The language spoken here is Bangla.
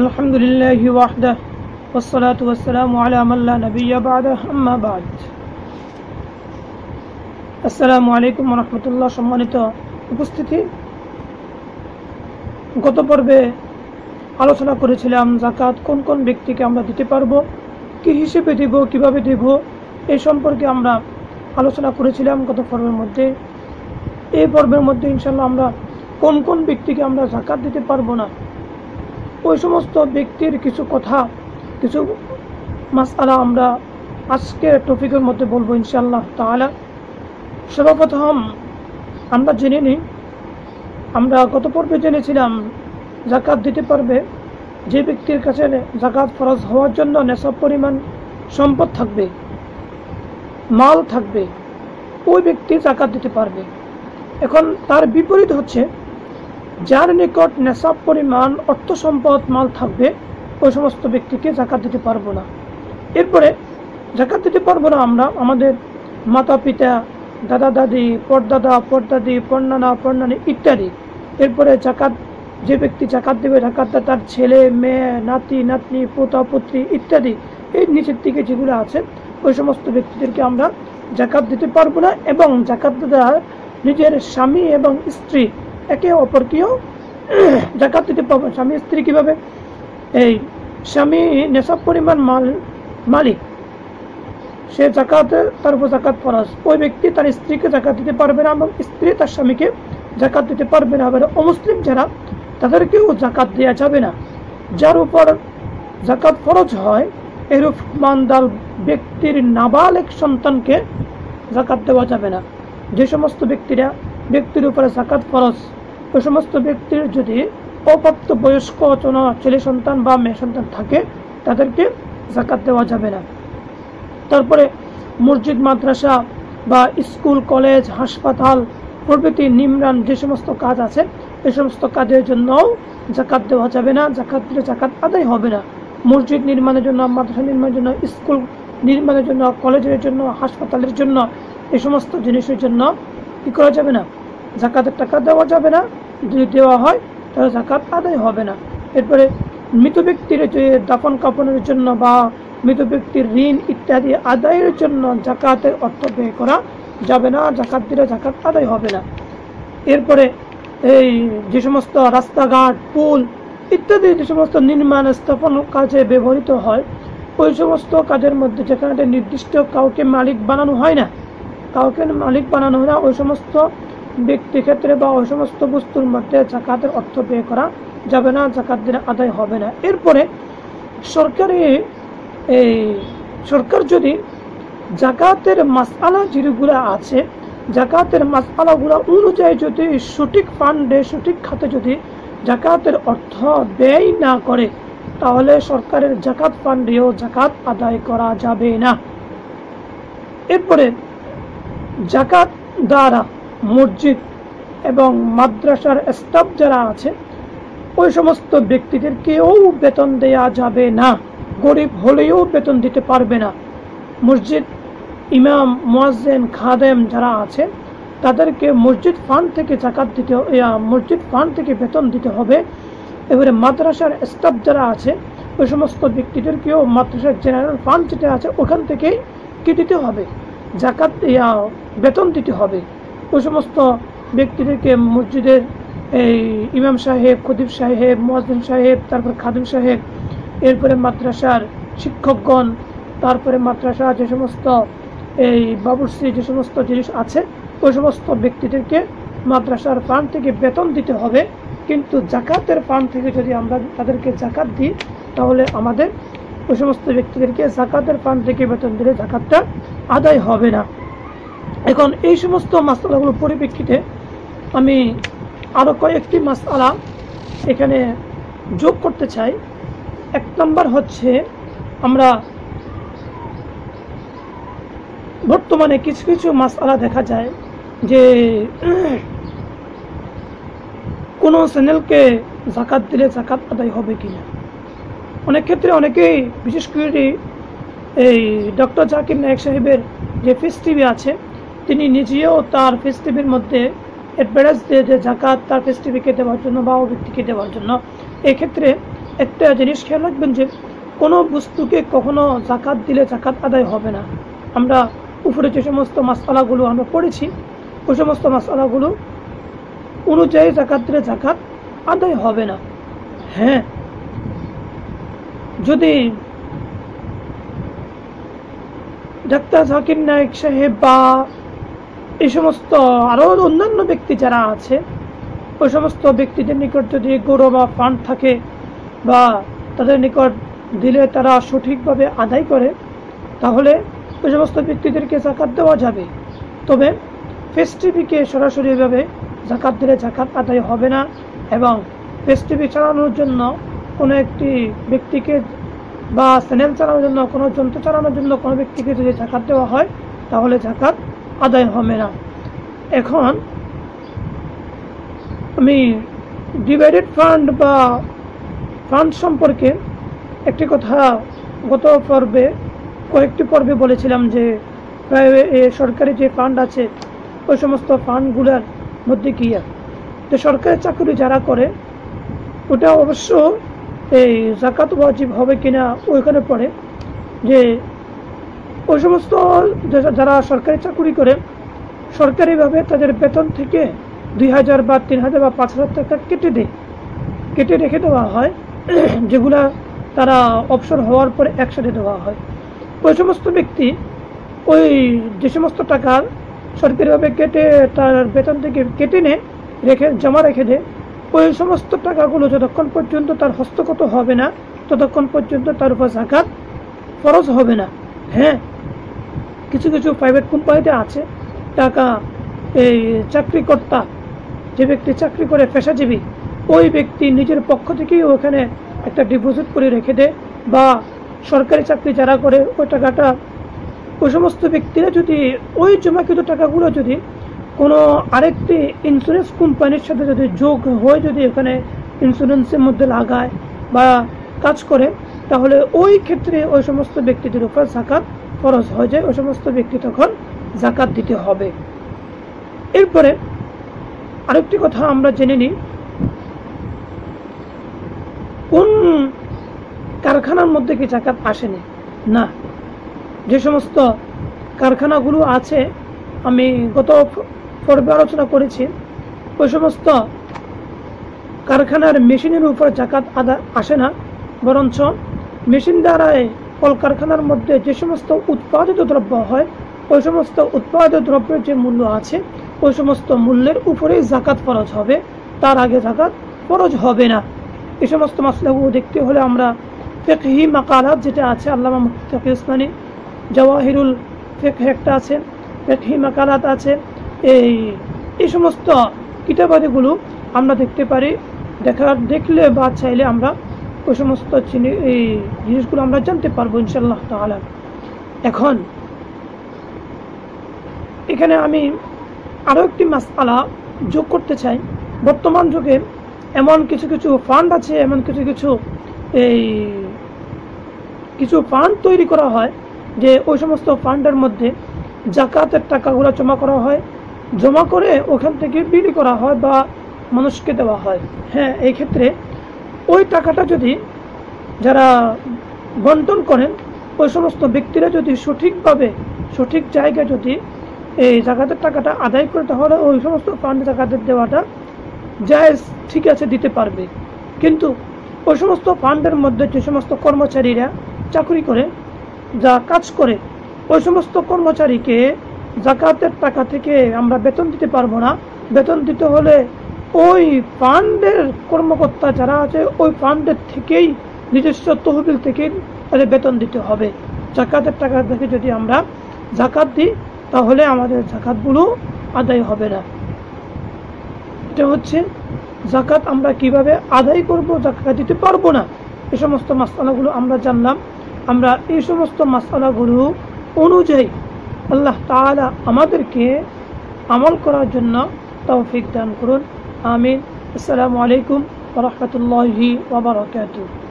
আলহামদুলিল্লাহি ওয়াহদাহু ওয়াসসালাতু ওয়াসসালামু আলা মান লা নাবিয়্যা বা'দাহু আম্মা বা'দ। আসসালামু আলাইকুম ওয়া রাহমাতুল্লাহ। সম্মানিত উপস্থিতি, গত পর্বে আলোচনা করেছিলাম যাকাত কোন কোন ব্যক্তিকে আমরা দিতে পারবো, কি হিসেবে দেব, কিভাবে দেব, এই সম্পর্কে আমরা আলোচনা করেছিলাম গত পর্বের মধ্যে। এই পর্বের মধ্যে ইনশাআল্লাহ আমরা কোন কোন ব্যক্তিকে আমরা যাকাত দিতে পারবো না, ওই সমস্ত ব্যক্তির কিছু কথা, কিছু মাসআলা আমরা আজকের টপিকের মধ্যে বলবো ইনশাআল্লাহ তাআলা। সর্বপ্রথম আমরা জেনে নিই, আমরা গত পর্বে জেনেছিলাম যাকাত দিতে পারবে যে ব্যক্তির কাছে যাকাত ফরজ হওয়ার জন্য নেশাব পরিমাণ সম্পদ থাকবে, মাল থাকবে, ওই ব্যক্তি যাকাত দিতে পারবে। এখন তার বিপরীত হচ্ছে, যার নিকট নেশাব পরিমাণ অর্থ সম্পদ মাল থাকবে, ওই সমস্ত ব্যক্তিকে যাকাত দিতে পারবো না। এরপরে যাকাত দিতে পারবো না আমরা আমাদের মাতা পিতা, দাদা দাদি, পরদাদা পরদাদি, পরনানা পরনানি ইত্যাদি। এরপরে যাকাত যে ব্যক্তি যাকাত দেবে, যাকাতটা তার ছেলে মেয়ে, নাতি নাতনি, পোতা পুত্রী ইত্যাদি, এই নিচের দিকে যেগুলো আছে ওই সমস্ত ব্যক্তিদেরকে আমরা যাকাত দিতে পারবো না। এবং যাকাত দেওয়ার নিজের স্বামী এবং স্ত্রী একে অপরকেও যাকাত দিতে পারবো। স্বামী স্ত্রী কিভাবে? এই স্বামী নেশাব পরিমাণ মালিক, সে যাকাতে তার উপর যাকাত ফরজ, ওই ব্যক্তি তার স্ত্রীকে যাকাত দিতে পারবে না এবং স্ত্রী তার স্বামীকে যাকাত দিতে পারবে না। আবার অমুসলিম যারা, তাদেরকেও যাকাত দেওয়া যাবে না। যার উপর যাকাত ফরজ হয় এরূপ মানদার ব্যক্তির নাবালেগ সন্তানকে যাকাত দেওয়া যাবে না। যে সমস্ত ব্যক্তির উপরে যাকাত ফরজ, ওই সমস্ত ব্যক্তির যদি অপ্রাপ্ত বয়স্ক ছেলে সন্তান বা মেয়ে সন্তান থাকে, তাদেরকে যাকাত দেওয়া যাবে না। তারপরে মসজিদ, মাদ্রাসা বা স্কুল, কলেজ, হাসপাতাল প্রভৃতি নিম্রান যে সমস্ত কাজ আছে, এই সমস্ত কাজের জন্যও যাকাত দেওয়া যাবে না। যাকাত দিলে যাকাত আদায় হবে না। মসজিদ নির্মাণের জন্য, মাদ্রাসা নির্মাণের জন্য, স্কুল নির্মাণের জন্য, কলেজের জন্য, হাসপাতালের জন্য, এই সমস্ত জিনিসের জন্য কি করা যাবে না? যাকাতের টাকা দেওয়া যাবে না। যদি দেওয়া হয় তাহলে যাকাত আদায় হবে না। এরপরে মৃত ব্যক্তির যে দাফন কাফনের জন্য বা মৃত ব্যক্তির ঋণ ইত্যাদি আদায়ের জন্য যাকাতের অর্থ ব্যয় করা যাবে না। যাকাত দিলে যাকাত আদায় হবে না। এরপরে এই যে সমস্ত রাস্তাঘাট, পুল ইত্যাদি যে সমস্ত নির্মাণ স্থাপন কাজে ব্যবহৃত হয়, ওই সমস্ত কাজের মধ্যে যেখানে নির্দিষ্ট কাউকে মালিক বানানো হয় না, ওই সমস্ত ব্যক্তি ক্ষেত্রে বা ওই সমস্ত বস্তুর মধ্যে যাকাতের অর্থ ব্যয় করা যাবে না। যাকাত দিলে আদায় হবে না। এরপরে সরকার যদি যাকাতের মাসআলা যেগুলো আছে, যাকাতের মাসআলাগুলো অনুযায়ী যদি সঠিক ফান্ডে, সঠিক খাতে যদি যাকাতের অর্থ ব্যয় না করে, তাহলে সরকারের যাকাত ফান্ডেও যাকাত আদায় করা যাবে না। এরপরে যাকাত দ্বারা মসজিদ এবং মাদ্রাসার স্টাফ যারা আছে, ওই সমস্ত ব্যক্তিদেরকেও বেতন দেয়া যাবে না। গরিব হলেও বেতন দিতে পারবে না। মসজিদ ইমাম, মুয়াজ্জিন, খাদেম যারা আছে, তাদেরকে মসজিদ ফান্ড থেকে যাকাত দিতে, মসজিদ ফান্ড থেকে বেতন দিতে হবে। এবারে মাদ্রাসার স্টাফ যারা আছে, ওই সমস্ত ব্যক্তিদেরকেও মাদ্রাসার জেনারেল ফান্ড যেটা আছে ওখান থেকেই কি দিতে হবে? যাকাত বেতন দিতে হবে। ওই সমস্ত ব্যক্তিদেরকে মসজিদের এই ইমাম সাহেব, খতিব সাহেব, মুয়াজ্জিন সাহেব, তারপর খাদেম সাহেব, এরপরে মাদ্রাসার শিক্ষকগণ, তারপরে মাদ্রাসা যে সমস্ত এই বাবুর্চি যে সমস্ত জিনিস আছে, ওই সমস্ত ব্যক্তিদেরকে মাদ্রাসার ফান্ড থেকে বেতন দিতে হবে। কিন্তু যাকাতের ফান্ড থেকে যদি আমরা তাদেরকে যাকাত দিই, তাহলে আমাদের ওই সমস্ত ব্যক্তিদেরকে যাকাতের ফান্ড থেকে বেতন দিলে যাকাতটা আদায় হবে না। এখন এই সমস্ত মাসআলাগুলোর পরিপ্রেক্ষিতে আমি আরও কয়েকটি মাসআলা এখানে যোগ করতে চাই। এক নম্বর হচ্ছে, আমরা বর্তমানে কিছু কিছু মাসআলা দেখা যায় যে কোনো চ্যানেলকে যাকাত দিলে যাকাত আদায় হবে কিনা। অনেক ক্ষেত্রে অনেকেই, বিশেষ করে এই ডক্টর জাকির নায়েক সাহেবের যে ফিস টিভি আছে, তিনি নিজেও তার ফিস টিভির মধ্যে অ্যাডভার্টাইজ দিয়ে যে যাকাত তার ফিস টিভিকে দেওয়ার জন্য বা ও ব্যক্তিকে দেওয়ার জন্য। এক্ষেত্রে একটা জিনিস খেয়াল রাখবেন যে কোনো বস্তুকে কখনো জাকাত দিলে জাকাত আদায় হবে না। আমরা উপরে যে সমস্ত মাসআলাগুলো আমরা পড়েছি ওই সমস্ত মাসআলাগুলো অনুযায়ী জাকাত দিলে জাকাত আদায় হবে না। হ্যাঁ, যদি ডাক্তার জাকির নায়েক সাহেব বা এই সমস্ত আরও অন্যান্য ব্যক্তি যারা আছে ওই সমস্ত ব্যক্তিদের নিকট যদি গরু বা ফান্ড থাকে বা তাদের নিকট দিলে তারা সঠিকভাবে আদায় করে তাহলে ওই সমস্ত ব্যক্তিদেরকে জাকাত দেওয়া যাবে। তবে পেস টিভিকে সরাসরিভাবে জাকাত দিলে জাকাত আদায় হবে না এবং পেস টিভি চালানোর জন্য কোনো একটি ব্যক্তিকে বা চ্যানেল চালানোর জন্য কোনো যন্ত্র চালানোর জন্য কোনো ব্যক্তিকে যদি জাকাত দেওয়া হয় তাহলে জাকাত আদায় হবে না। এখন আমি ডিভাইডেড ফান্ড বা ফান্ড সম্পর্কে একটি কথা গত পর্বে কয়েকটি পর্বে বলেছিলাম যে প্রায় সরকারি যে ফান্ড আছে ওই সমস্ত ফান্ডগুলোর মধ্যে কি যে সরকারি চাকরি যারা করে ওটা অবশ্য এই জাকাত ওয়াজিব হবে কিনা ওইখানে পড়ে যে ওই সমস্ত যারা সরকারি চাকরি করে সরকারিভাবে তাদের বেতন থেকে 2000 বা 3000 বা 5000 টাকা কেটে রেখে দেওয়া হয়, যেগুলা তারা অবসর হওয়ার পরে একসাথে দেওয়া হয়। ওই সমস্ত ব্যক্তি ওই যে সমস্ত টাকা সরকারিভাবে কেটে তার বেতন থেকে কেটে জমা রেখে দেয়, ওই সমস্ত টাকাগুলো যতক্ষণ পর্যন্ত তার হস্তগত হবে না ততক্ষণ পর্যন্ত তার উপর জাকাত ফরজ হবে না। হ্যাঁ, কিছু কিছু প্রাইভেট কোম্পানিতে আছে টাকা এই চাকরিকর্তা যে ব্যক্তি চাকরি করে পেশাজীবী ওই ব্যক্তি নিজের পক্ষ থেকেই ওখানে একটা ডিপোজিট করে রেখে দেয় বা সরকারি চাকরি যারা করে ওই টাকাটা ওই সমস্ত ব্যক্তিরা যদি ওই জমাকৃত টাকাগুলো যদি কোনো আরেকটি ইন্স্যুরেন্স কোম্পানির সাথে যদি যোগ হয়ে যদি এখানে ইন্স্যুরেন্সের মধ্যে লাগায় বা কাজ করে তাহলে ওই ক্ষেত্রে ওই সমস্ত ব্যক্তিদের উপর জাকাত ফরজ হয়ে যায়, ওই সমস্ত ব্যক্তি তখন জাকাত দিতে হবে। এরপরে আরেকটি কথা আমরা জেনে নিই, কোন কারখানার মধ্যে কি জাকাত আসেনি না। যে সমস্ত কারখানাগুলো আছে আমি গত পর্বে আলোচনা করেছি ওই সমস্ত কারখানার মেশিনের উপর জাকাত আসে না, বরঞ্চ মেশিন দ্বারাই কলকারখানার মধ্যে যে সমস্ত উৎপাদিত দ্রব্য হয় ওই সমস্ত উৎপাদিত দ্রব্যের যে মূল্য আছে ওই সমস্ত মূল্যের উপরেই জাকাত ফরজ হবে, তার আগে জাকাত ফরজ হবে না। এই সমস্ত মাসলাগুলো দেখতে হলে আমরা ফিকহি মাকালাত যেটা আছে আল্লামা মুফতি তাকি উসমানী জাওয়াহিরুল ফিকহ একটা আছে, ফিকহি মাকালাত আছে, এই সমস্ত কিতাবাদিগুলো আমরা দেখতে পারি, দেখলে বা চাইলে আমরা ওই সমস্ত এই জিনিসগুলো আমরা জানতে পারবো ইনশাআল্লাহ তাআলা। এখন এখানে আমি আরও একটি মাসআলা যোগ করতে চাই। বর্তমান যুগে এমন কিছু কিছু ফান্ড আছে, এমন কিছু ফান্ড তৈরি করা হয় যে ওই সমস্ত ফান্ডের মধ্যে জাকাতের টাকাগুলো জমা করা হয়, জমা করে ওখান থেকে বিলি করা হয় বা মানুষকে দেওয়া হয়। হ্যাঁ, এই ক্ষেত্রে ওই টাকাটা যদি যারা বন্টন করেন ওই সমস্ত ব্যক্তিরা যদি সঠিকভাবে সঠিক জায়গায় যদি এই জাকাতের টাকাটা আদায় করে তাহলে ওই সমস্ত ফান্ড জাকাতের দেওয়াটা জায়েজ, ঠিক আছে, দিতে পারবে। কিন্তু ওই সমস্ত ফান্ডের মধ্যে যে সমস্ত কর্মচারীরা চাকরি করে যা কাজ করে ওই সমস্ত কর্মচারীকে জাকাতের টাকা থেকে আমরা বেতন দিতে পারবো না। বেতন দিতে হলে ওই ফান্ডের কর্মকর্তা যারা আছে ওই ফান্ডের থেকেই নিজস্ব তহবিল থেকে তাদের বেতন দিতে হবে। জাকাতের টাকা থেকে যদি আমরা জাকাত দিই তাহলে আমাদের জাকাতগুলো আদায় হবে না। এটা হচ্ছে জাকাত আমরা কিভাবে আদায় করব, জাকাত দিতে পারবো না, এই সমস্ত মাসআলাগুলো আমরা জানলাম। আমরা এই সমস্ত মাসআলাগুলো অনুযায়ী আল্লাহ তাআলা আমাদেরকে আমল করার জন্য তৌফিক দান করুন। আমিন। আসসালামু আলাইকুম ওয়া রাহমাতুল্লাহি ওয়া বারাকাতুহু।